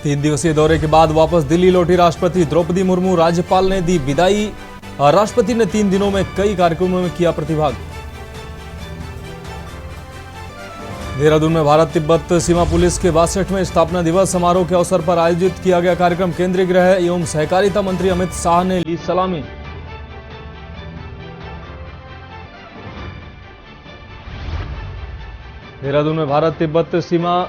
3 दिवसीय दौरे के बाद वापस दिल्ली लौटी राष्ट्रपति द्रौपदी मुर्मू। राज्यपाल ने दी विदाई। राष्ट्रपति ने 3 दिनों में कई कार्यक्रमों में किया प्रतिभाग। देहरादून में भारत तिब्बत सीमा पुलिस के 62वें स्थापना दिवस समारोह के अवसर पर आयोजित किया गया कार्यक्रम। केंद्रीय गृह एवं सहकारिता मंत्री अमित शाह ने ली सलामी। देहरादून में भारत तिब्बत सीमा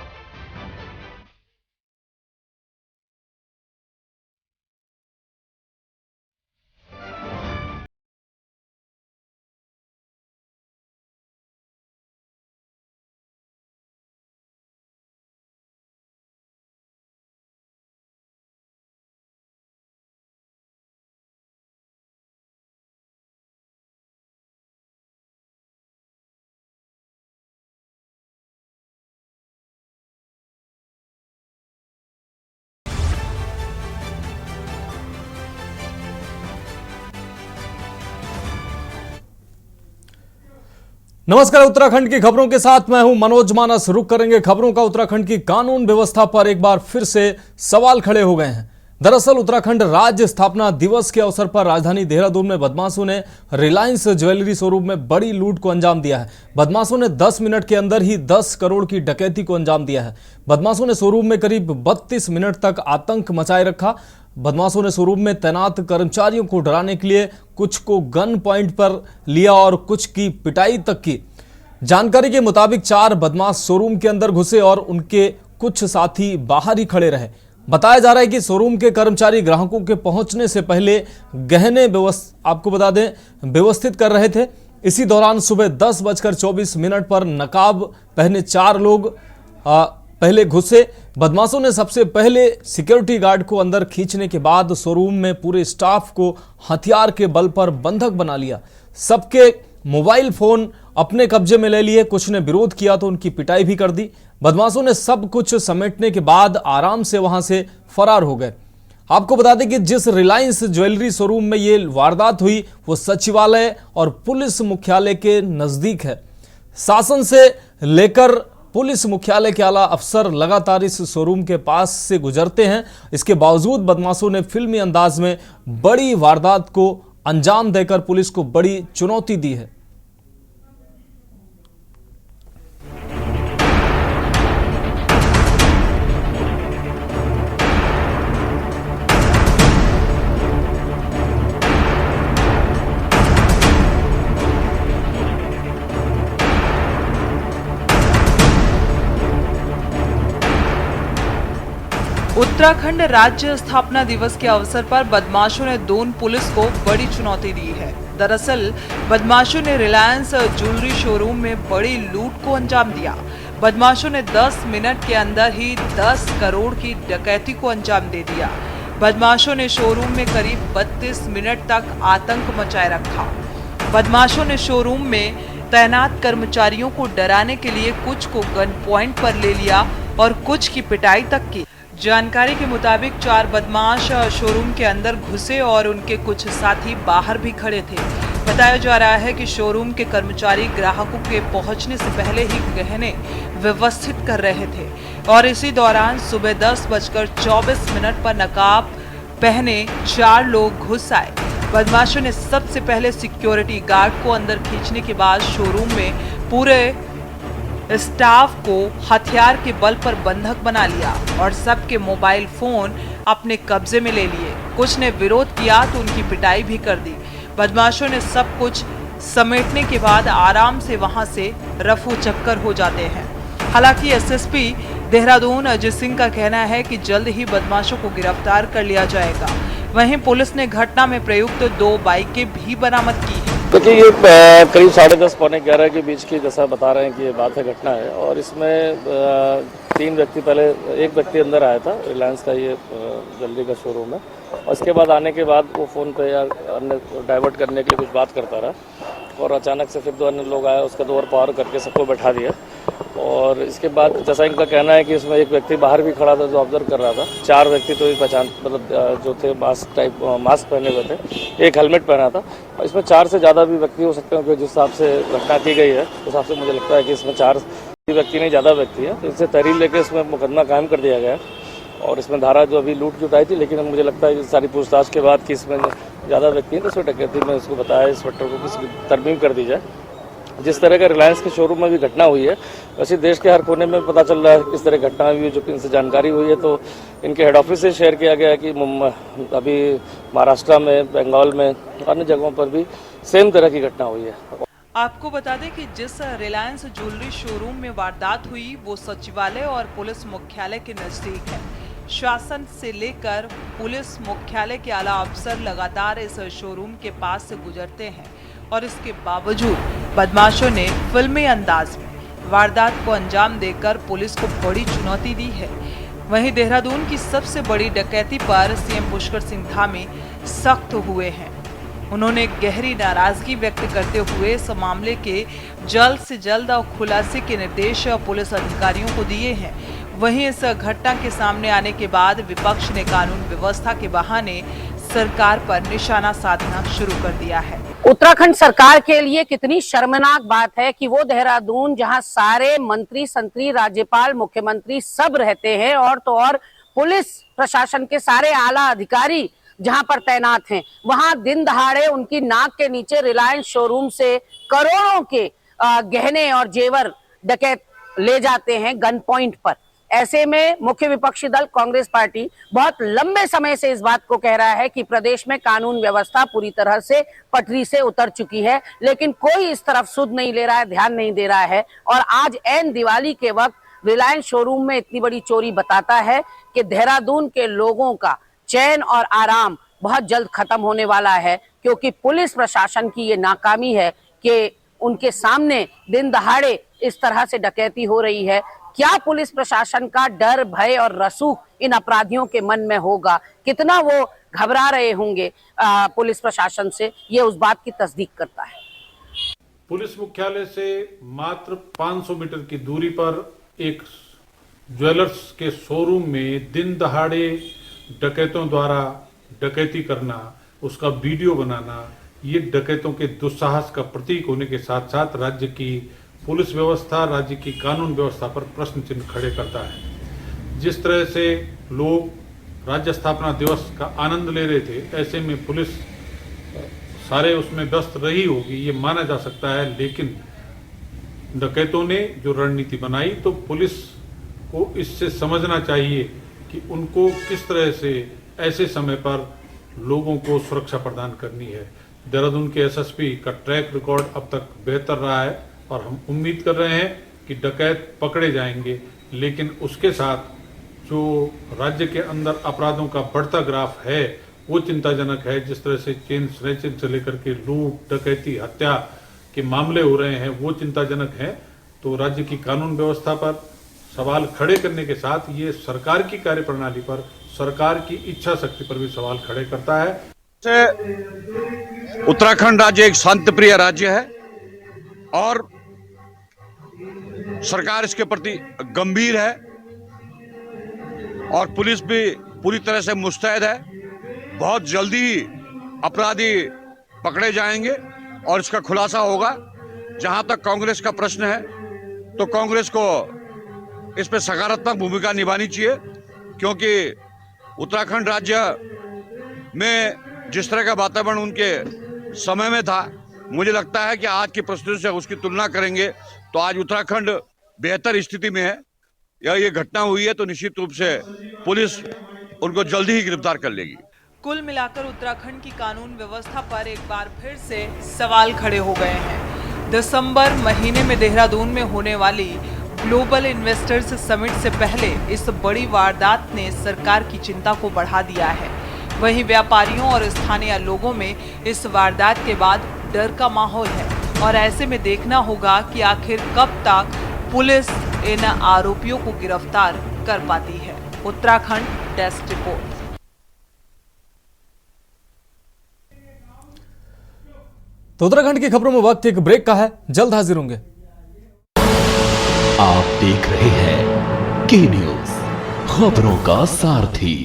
नमस्कार। उत्तराखंड की खबरों के साथ मैं हूं मनोज मानस। रुक करेंगे खबरों का। उत्तराखंड की कानून व्यवस्था पर एक बार फिर से सवाल खड़े हो गए हैं। दरअसल उत्तराखंड राज्य स्थापना दिवस के अवसर पर राजधानी देहरादून में बदमाशों ने रिलायंस ज्वेलरी शोरूम में बड़ी लूट को अंजाम दिया है। बदमाशों ने 10 मिनट के अंदर ही 10 करोड़ की डकैती को अंजाम दिया है। बदमाशों ने शोरूम में करीब 32 मिनट तक आतंक मचाए रखा। बदमाशों ने शोरूम में तैनात कर्मचारियों को डराने के लिए कुछ को गन पॉइंट पर लिया और कुछ की पिटाई तक की। जानकारी के मुताबिक 4 बदमाश शोरूम के अंदर घुसे और उनके कुछ साथी बाहर ही खड़े रहे। बताया जा रहा है कि शोरूम के कर्मचारी ग्राहकों के पहुंचने से पहले गहने आपको बता दें व्यवस्थित कर रहे थे। इसी दौरान सुबह 10:24 पर नकाब पहने 4 लोग पहले घुसे। बदमाशों ने सबसे पहले सिक्योरिटी गार्ड को अंदर खींचने के बाद शोरूम में पूरे स्टाफ को हथियार के बल पर बंधक बना लिया। सबके मोबाइल फोन अपने कब्जे में ले लिए। कुछ ने विरोध किया तो उनकी पिटाई भी कर दी। बदमाशों ने सब कुछ समेटने के बाद आराम से वहां से फरार हो गए। आपको बता दें कि जिस रिलायंस ज्वेलरी शोरूम में ये वारदात हुई वो सचिवालय और पुलिस मुख्यालय के नजदीक है। शासन से लेकर पुलिस मुख्यालय के आला अफसर लगातार इस शोरूम के पास से गुजरते हैं। इसके बावजूद बदमाशों ने फिल्मी अंदाज में बड़ी वारदात को अंजाम देकर पुलिस को बड़ी चुनौती दी है। उत्तराखंड राज्य स्थापना दिवस के अवसर पर बदमाशों ने दोन पुलिस को बड़ी चुनौती दी है। दरअसल बदमाशों ने रिलायंस ज्वेलरी शोरूम में बड़ी लूट को अंजाम दिया। बदमाशों ने 10 मिनट के अंदर ही 10 करोड़ की डकैती को अंजाम दे दिया। बदमाशों ने शोरूम में करीब 32 मिनट तक आतंक मचाए रखा। बदमाशों ने शोरूम में तैनात कर्मचारियों को डराने के लिए कुछ को गन पॉइंट पर ले लिया और कुछ की पिटाई तक की। जानकारी के मुताबिक 4 बदमाश शोरूम के अंदर घुसे और उनके कुछ साथी बाहर भी खड़े थे। बताया जा रहा है कि शोरूम के कर्मचारी ग्राहकों के पहुंचने से पहले ही गहने व्यवस्थित कर रहे थे और इसी दौरान सुबह 10:24 पर नकाब पहने 4 लोग घुस आए। बदमाशों ने सबसे पहले सिक्योरिटी गार्ड को अंदर खींचने के बाद शोरूम में पूरे स्टाफ को हथियार के बल पर बंधक बना लिया और सबके मोबाइल फोन अपने कब्जे में ले लिए। कुछ ने विरोध किया तो उनकी पिटाई भी कर दी। बदमाशों ने सब कुछ समेटने के बाद आराम से वहां से रफू चक्कर हो जाते हैं। हालांकि एसएसपी देहरादून अजय सिंह का कहना है कि जल्द ही बदमाशों को गिरफ्तार कर लिया जाएगा। वहीं पुलिस ने घटना में प्रयुक्त 2 बाइकें भी बरामद की है। क्योंकि ये करीब 10:30 पौने 11 के बीच की जैसा बता रहे हैं कि ये बात है, घटना है। और इसमें 3 व्यक्ति, पहले एक व्यक्ति अंदर आया था, रिलायंस का ये ज्वेलरी का शोरूम है, और उसके बाद आने के बाद वो फ़ोन पे या अन्य डाइवर्ट करने के लिए कुछ बात करता रहा और अचानक से फिर 2 अन्य लोग आए, उसका डोर पार करके सबको बैठा दिया। और इसके बाद जैसा इनका कहना है कि इसमें एक व्यक्ति बाहर भी खड़ा था जो ऑब्जर्व कर रहा था। 4 व्यक्ति तो पहचान मतलब जो थे मास्क पहने हुए थे, एक हेलमेट पहना था। और इसमें 4 से ज़्यादा भी व्यक्ति हो सकते हैं, क्योंकि जिस हिसाब से घटना की गई है उस हिसाब से मुझे लगता है कि इसमें 4 व्यक्ति नहीं, ज़्यादा व्यक्ति है। तो इससे तहरीर लेकर इसमें मुकदमा कायम कर दिया गया और इसमें धारा जो अभी लूट की उठाई थी, लेकिन मुझे लगता है कि सारी पूछताछ के बाद कि इसमें ज़्यादा व्यक्ति हैं तो उसमें डकैती में उसको बताया इंस्पेक्टर को कि तरमीम कर दी जाए। जिस तरह का रिलायंस के शोरूम में भी घटना हुई है, वैसे देश के हर कोने में पता चल रहा है किस तरह घटना हुई है, जो कि इनसे जानकारी हुई है तो इनके हेड ऑफिस से शेयर किया गया है कि अभी महाराष्ट्र में, बंगाल में, अन्य जगहों पर भी सेम तरह की घटना हुई है। आपको बता दें कि जिस रिलायंस ज्वेलरी शोरूम में वारदात हुई वो सचिवालय और पुलिस मुख्यालय के नजदीक है। शासन से लेकर पुलिस मुख्यालय के आला अफसर लगातार इस शोरूम के पास से गुजरते हैं और इसके बावजूद बदमाशों ने फिल्मी अंदाज में वारदात को अंजाम देकर पुलिस को बड़ी चुनौती दी है। वहीं देहरादून की सबसे बड़ी डकैती पर सीएम पुष्कर सिंह धामी सख्त हुए हैं। उन्होंने गहरी नाराजगी व्यक्त करते हुए इस मामले के जल्द से जल्द खुलासे के निर्देश पुलिस अधिकारियों को दिए हैं। वहीं इस घटना के सामने आने के बाद विपक्ष ने कानून व्यवस्था के बहाने सरकार पर निशाना साधना शुरू कर दिया है। उत्तराखंड सरकार के लिए कितनी शर्मनाक बात है कि वो देहरादून, जहां सारे मंत्री, संतरी, राज्यपाल, मुख्यमंत्री सब रहते हैं, और तो और पुलिस प्रशासन के सारे आला अधिकारी जहां पर तैनात हैं, वहां दिन दहाड़े उनकी नाक के नीचे रिलायंस शोरूम से करोड़ों के गहने और जेवर डकैत ले जाते हैं गन पॉइंट पर। ऐसे में मुख्य विपक्षी दल कांग्रेस पार्टी बहुत लंबे समय से इस बात को कह रहा है कि प्रदेश में कानून व्यवस्था पूरी तरह से पटरी से उतर चुकी है, लेकिन कोई इस तरफ सुध नहीं ले रहा है, ध्यान नहीं दे रहा है। और आज ऐन दिवाली के वक्त रिलायंस शोरूम में इतनी बड़ी चोरी बताता है कि देहरादून के लोगों का चैन और आराम बहुत जल्द खत्म होने वाला है, क्योंकि पुलिस प्रशासन की ये नाकामी है कि उनके सामने दिन दहाड़े इस तरह से डकैती हो रही है। क्या पुलिस प्रशासन का डर, भय और रसूख इन अपराधियों के मन में होगा? कितना वो घबरा रहे होंगे पुलिस प्रशासन से, ये उस बात की तस्दीक करता है। पुलिस मुख्यालय से मात्र 500 मीटर की दूरी पर एक ज्वेलर्स के शोरूम में दिन दहाड़े डकैतों द्वारा डकैती करना, उसका वीडियो बनाना, ये डकैतों के दुस्साहस का प्रतीक होने के साथ साथ राज्य की पुलिस व्यवस्था, राज्य की कानून व्यवस्था पर प्रश्न चिन्ह खड़े करता है। जिस तरह से लोग राज्य स्थापना दिवस का आनंद ले रहे थे, ऐसे में पुलिस सारे उसमें व्यस्त रही होगी ये माना जा सकता है, लेकिन डकैतों ने जो रणनीति बनाई तो पुलिस को इससे समझना चाहिए कि उनको किस तरह से ऐसे समय पर लोगों को सुरक्षा प्रदान करनी है। देहरादून के एसएसपी का ट्रैक रिकॉर्ड अब तक बेहतर रहा है और हम उम्मीद कर रहे हैं कि डकैत पकड़े जाएंगे, लेकिन उसके साथ जो राज्य के अंदर अपराधों का बढ़ता ग्राफ है वो चिंताजनक है। जिस तरह से चेन स्नैचिंग से लेकर के लूट, डकैती, हत्या के मामले हो रहे हैं वो चिंताजनक हैं। तो राज्य की कानून व्यवस्था पर सवाल खड़े करने के साथ ये सरकार की कार्यप्रणाली पर, सरकार की इच्छा शक्ति पर भी सवाल खड़े करता है। उत्तराखंड राज्य एक शांतिप्रिय राज्य है और सरकार इसके प्रति गंभीर है और पुलिस भी पूरी तरह से मुस्तैद है। बहुत जल्दी अपराधी पकड़े जाएंगे और इसका खुलासा होगा। जहां तक कांग्रेस का प्रश्न है तो कांग्रेस को इस पर सकारात्मक भूमिका निभानी चाहिए, क्योंकि उत्तराखंड राज्य में जिस तरह का वातावरण उनके समय में था, मुझे लगता है कि आज की परिस्थिति से उसकी तुलना करेंगे तो आज उत्तराखंड बेहतर स्थिति में है। या ये घटना हुई है तो निश्चित रूप से पुलिस उनको जल्दी ही गिरफ्तार कर लेगी। कुल मिलाकर उत्तराखंड की कानून व्यवस्था पर एक बार फिर से सवाल खड़े हो गए हैं। दिसंबर महीने में देहरादून में होने वाली ग्लोबल इन्वेस्टर्स समिट से पहले इस बड़ी वारदात ने सरकार की चिंता को बढ़ा दिया है। वहीं व्यापारियों और स्थानीय लोगों में इस वारदात के बाद डर का माहौल है और ऐसे में देखना होगा कि आखिर कब तक पुलिस इन आरोपियों को गिरफ्तार कर पाती है। Uttarakhand desk report. तो उत्तराखंड की खबरों में वक्त एक ब्रेक का है, जल्द हाजिर होंगे। आप देख रहे हैं के न्यूज, खबरों का सारथी।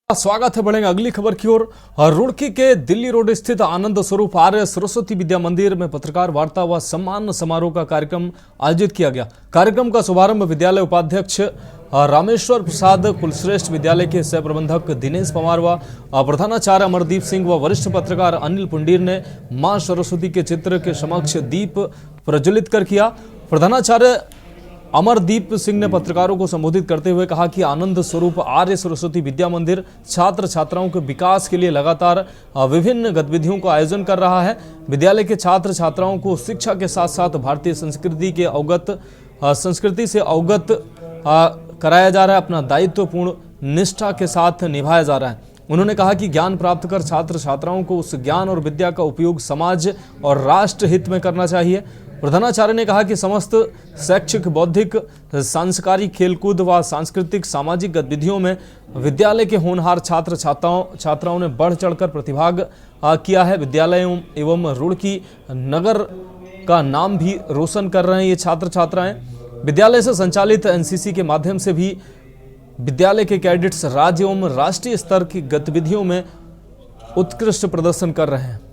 स्वागत है। बढ़ेंगे अगली खबर की ओर। रुड़की के दिल्ली रोड स्थित आनंद स्वरूप आर्य सरस्वती विद्या मंदिर में पत्रकार वार्ता व सम्मान समारोह का कार्यक्रम आयोजित किया गया। कार्यक्रम का शुभारंभ विद्यालय उपाध्यक्ष रामेश्वर प्रसाद, कुलश्रेष्ठ विद्यालय के सह प्रबंधक दिनेश पवार व प्रधानाचार्य अमरदीप सिंह व वरिष्ठ पत्रकार अनिल पुंडीर ने मां सरस्वती के चित्र के समक्ष दीप प्रज्वलित कर किया। प्रधानाचार्य अमरदीप सिंह ने पत्रकारों को संबोधित करते हुए कहा कि आनंद स्वरूप आर्य सरस्वती विद्या मंदिर छात्र छात्राओं के विकास के लिए लगातार विभिन्न गतिविधियों का आयोजन कर रहा है। विद्यालय के छात्र छात्राओं को शिक्षा के साथ साथ भारतीय संस्कृति से अवगत कराया जा रहा है। अपना दायित्व पूर्ण निष्ठा के साथ निभाया जा रहा है। उन्होंने कहा कि ज्ञान प्राप्त कर छात्र छात्राओं को उस ज्ञान और विद्या का उपयोग समाज और राष्ट्र हित में करना चाहिए। प्रधानाचार्य ने कहा कि समस्त शैक्षिक, बौद्धिक, सांस्कारिक, खेलकूद व सांस्कृतिक सामाजिक गतिविधियों में विद्यालय के होनहार छात्र छात्राओं ने बढ़ चढ़कर प्रतिभाग किया है। विद्यालयों एवं रुड़की नगर का नाम भी रोशन कर रहे हैं ये छात्र छात्राएं। विद्यालय से संचालित एनसीसी के माध्यम से भी विद्यालय के कैडेट्स राज्य एवं राष्ट्रीय स्तर की गतिविधियों में उत्कृष्ट प्रदर्शन कर रहे हैं।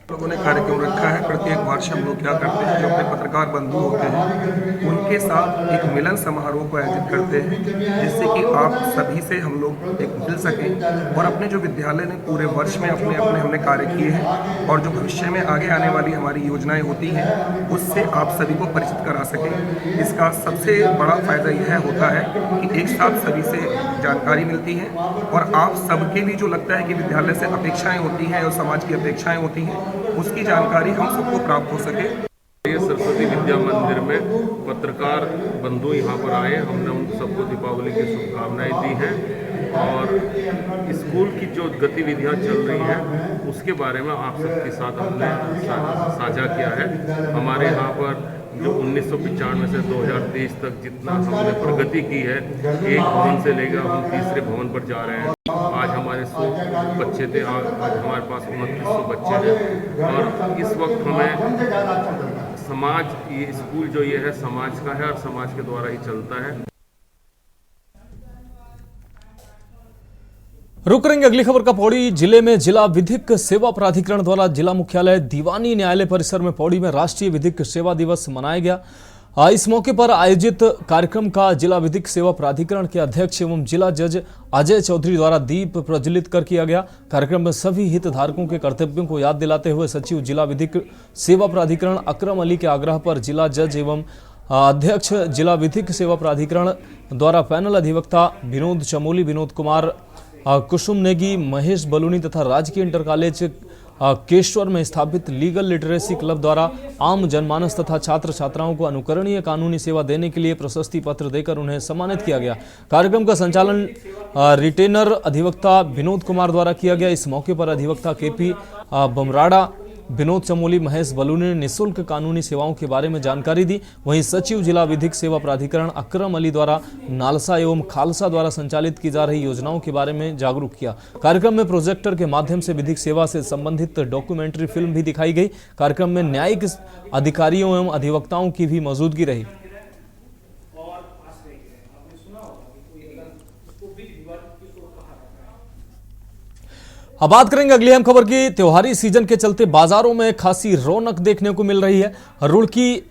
लोगों ने कार्यक्रम रखा है। प्रत्येक वर्ष हम लोग क्या करते हैं, जो अपने पत्रकार बंधु होते हैं उनके साथ एक मिलन समारोह को आयोजित करते हैं, जिससे कि आप सभी से हम लोग एक मिल सकें और अपने जो विद्यालय ने पूरे वर्ष में अपने हमने कार्य किए हैं और जो भविष्य में आगे आने वाली हमारी योजनाएं होती हैं उससे आप सभी को परिचित करा सकें। इसका सबसे बड़ा फायदा यह होता है कि एक साथ सभी से जानकारी मिलती है और आप सबके भी जो लगता है कि विद्यालय से अपेक्षाएं होती हैं और समाज की अपेक्षाएं होती हैं उसकी जानकारी हम सबको प्राप्त हो सके। ये सरस्वती विद्या मंदिर में पत्रकार बंधु यहाँ पर आए, हमने उन सबको दीपावली की शुभकामनाएं दी हैं और स्कूल की जो गतिविधियाँ चल रही हैं उसके बारे में आप सबके साथ हमने साझा किया है। हमारे यहाँ पर जो 1995 से 2023 तक जितना हमने प्रगति की है, एक भवन से लेकर हम तीसरे भवन पर जा रहे हैं। आज हमारे 100 बच्चे थे, आज हमारे पास 2900 बच्चे हैं और इस वक्त हमें समाज, ये स्कूल जो ये है समाज का है और समाज के द्वारा ही चलता है। रुक करेंगे अगली खबर का। पौड़ी जिले में जिला विधिक सेवा प्राधिकरण द्वारा जिला मुख्यालय दीवानी न्यायालय परिसर में पौड़ी में राष्ट्रीय विधिक सेवा दिवस मनाया गया। इस मौके पर आयोजित कार्यक्रम का जिला विधिक सेवा प्राधिकरण के अध्यक्ष एवं जिला जज अजय चौधरी द्वारा दीप प्रज्वलित कर किया गया। कार्यक्रम में सभी हितधारकों के कर्तव्यों को याद दिलाते हुए सचिव जिला विधिक सेवा प्राधिकरण अकरम अली के आग्रह पर जिला जज एवं अध्यक्ष जिला विधिक सेवा प्राधिकरण द्वारा पैनल अधिवक्ता विनोद चमोली, विनोद कुमार कुसुम नेगी, महेश बलूनी तथा राजकीय इंटर कॉलेज केशवर में स्थापित लीगल लिटरेसी क्लब द्वारा आम जनमानस तथा छात्र छात्राओं को अनुकरणीय कानूनी सेवा देने के लिए प्रशस्ति पत्र देकर उन्हें सम्मानित किया गया। कार्यक्रम का संचालन रिटेनर अधिवक्ता विनोद कुमार द्वारा किया गया। इस मौके पर अधिवक्ता केपी बमराड़ा, विनोद चमोली, महेश बलूनी ने निःशुल्क कानूनी सेवाओं के बारे में जानकारी दी। वहीं सचिव जिला विधिक सेवा प्राधिकरण अकरम अली द्वारा नालसा एवं खालसा द्वारा संचालित की जा रही योजनाओं के बारे में जागरूक किया। कार्यक्रम में प्रोजेक्टर के माध्यम से विधिक सेवा से संबंधित डॉक्यूमेंट्री फिल्म भी दिखाई गई। कार्यक्रम में न्यायिक अधिकारियों एवं अधिवक्ताओं की भी मौजूदगी रही। अब बात करेंगे अगली अहम खबर की। त्योहारी सीजन के चलते बाजारों में खासी रौनक देखने को मिल रही है। रुड़की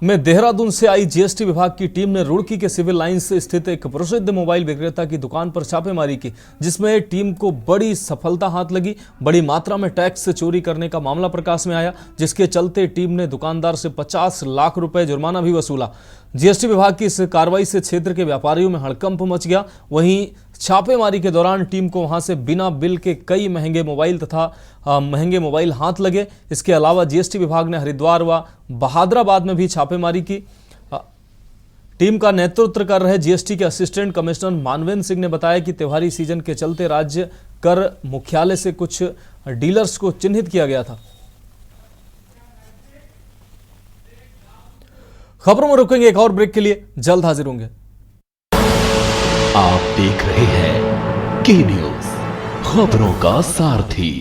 में देहरादून से आई जीएसटी विभाग की टीम ने रुड़की के सिविल लाइंस स्थित एक प्रसिद्ध मोबाइल विक्रेता की दुकान पर छापेमारी की, जिसमें टीम को बड़ी सफलता हाथ लगी। बड़ी मात्रा में टैक्स चोरी करने का मामला प्रकाश में आया, जिसके चलते टीम ने दुकानदार से 50 लाख रुपए जुर्माना भी वसूला। जीएसटी विभाग की इस कार्रवाई से क्षेत्र के व्यापारियों में हड़कंप मच गया। वहीं छापेमारी के दौरान टीम को वहां से बिना बिल के कई महंगे मोबाइल हाथ लगे। इसके अलावा जीएसटी विभाग ने हरिद्वार व बहादुराबाद में भी छापेमारी की। टीम का नेतृत्व कर रहे जीएसटी के असिस्टेंट कमिश्नर मानवेंद्र सिंह ने बताया कि त्योहारी सीजन के चलते राज्य कर मुख्यालय से कुछ डीलर्स को चिन्हित किया गया था। खबरों में रुकेंगे एक और ब्रेक के लिए, जल्द हाजिर होंगे। आप देख रहे हैं के न्यूज, खबरों का सारथी।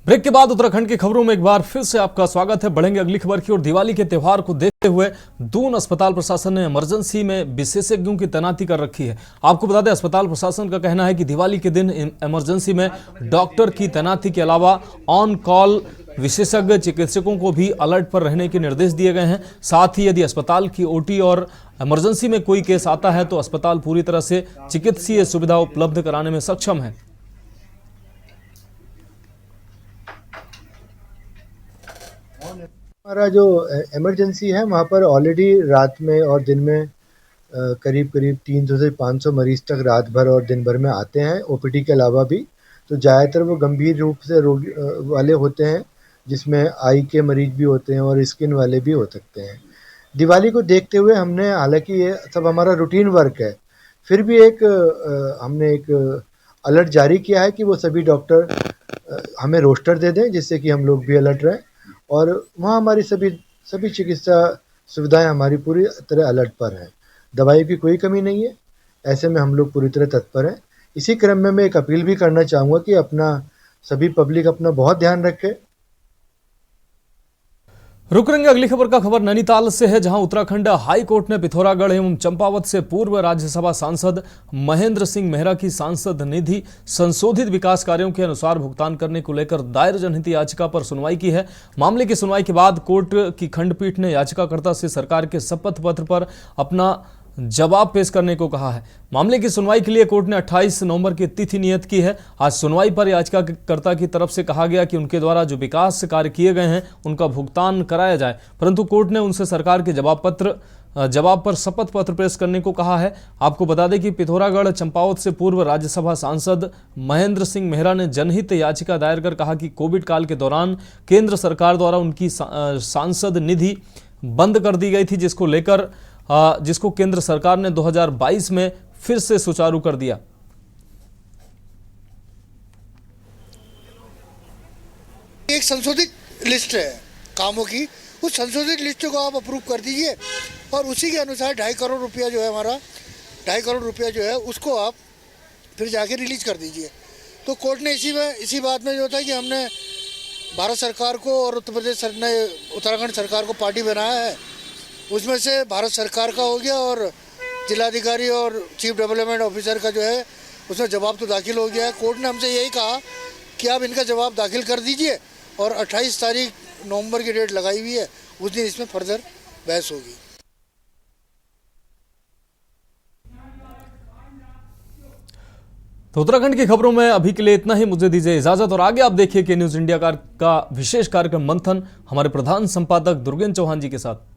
ब्रेक के बाद उत्तराखंड की खबरों में एक बार फिर से आपका स्वागत है। बढ़ेंगे अगली खबर की ओर। दिवाली के त्योहार को देखते हुए दून अस्पताल प्रशासन ने इमरजेंसी में विशेषज्ञों की तैनाती कर रखी है। आपको बता दें, अस्पताल प्रशासन का कहना है कि दिवाली के दिन इमरजेंसी में डॉक्टर की तैनाती के अलावा ऑन कॉल विशेषज्ञ चिकित्सकों को भी अलर्ट पर रहने के निर्देश दिए गए हैं। साथ ही यदि अस्पताल की ओटी और इमरजेंसी में कोई केस आता है तो अस्पताल पूरी तरह से चिकित्सीय सुविधा उपलब्ध कराने में सक्षम है। हमारा जो इमरजेंसी है वहाँ पर ऑलरेडी रात में और दिन में करीब 300 से 500 मरीज तक रात भर और दिन भर में आते हैं, ओपीडी के अलावा भी। तो ज़्यादातर वो गंभीर रूप से रोगी वाले होते हैं, जिसमें आई के मरीज भी होते हैं और स्किन वाले भी हो सकते हैं। दिवाली को देखते हुए हमने, हालांकि ये सब हमारा रूटीन वर्क है, फिर भी हमने एक अलर्ट जारी किया है कि वो सभी डॉक्टर हमें रोस्टर दे दें, जिससे कि हम लोग भी अलर्ट रहें। और वहाँ हमारी सभी चिकित्सा सुविधाएं हमारी पूरी तरह अलर्ट पर हैं। दवाई की कोई कमी नहीं है। ऐसे में हम लोग पूरी तरह तत्पर हैं। इसी क्रम में मैं एक अपील भी करना चाहूँगा कि सभी पब्लिक अपना बहुत ध्यान रखे। रुक रहेंगे अगली खबर का। खबर नैनीताल से है, जहां उत्तराखंड हाई कोर्ट ने पिथौरागढ़ एवं चंपावत से पूर्व राज्यसभा सांसद महेंद्र सिंह मेहरा की सांसद निधि संशोधित विकास कार्यों के अनुसार भुगतान करने को लेकर दायर जनहित याचिका पर सुनवाई की है। मामले की सुनवाई के बाद कोर्ट की खंडपीठ ने याचिकाकर्ता से सरकार के शपथ पत्र पर अपना जवाब पेश करने को कहा है। मामले की सुनवाई के लिए कोर्ट ने 28 नवंबर की तिथि नियत की है। आज सुनवाई पर याचिकाकर्ता की तरफ से कहा गया कि उनके द्वारा जो विकास कार्य किए गए हैं उनका भुगतान कराया जाए, परंतु कोर्ट ने उनसे सरकार के जवाब पर शपथ पत्र पेश करने को कहा है। आपको बता दें कि पिथौरागढ़ चंपावत से पूर्व राज्यसभा सांसद महेंद्र सिंह मेहरा ने जनहित याचिका दायर कर कहा कि कोविड काल के दौरान केंद्र सरकार द्वारा उनकी सांसद निधि बंद कर दी गई थी, जिसको केंद्र सरकार ने 2022 में फिर से सुचारू कर दिया। एक संशोधित लिस्ट है कामों की, उस संशोधित लिस्ट को आप अप्रूव कर दीजिए और उसी के अनुसार 2.5 करोड़ रुपया जो है हमारा 2.5 करोड़ रुपया जो है उसको आप फिर जाके रिलीज कर दीजिए। तो कोर्ट ने इसी बात में जो था कि हमने भारत सरकार को और उत्तराखंड सरकार को पार्टी बनाया है, उसमें से भारत सरकार का हो गया और जिलाधिकारी और चीफ डेवलपमेंट ऑफिसर का जो है उसमें जवाब तो दाखिल हो गया है। कोर्ट ने हमसे यही कहा कि आप इनका जवाब दाखिल कर दीजिए और 28 तारीख नवंबर की डेट लगाई हुई है, उस दिन इसमें फर्दर बहस होगी। तो उत्तराखंड की खबरों में अभी के लिए इतना ही। मुझे दीजिए इजाजत और आगे आप देखिए के न्यूज इंडिया का विशेष कार्यक्रम मंथन हमारे प्रधान संपादक दुर्गेन चौहान जी के साथ।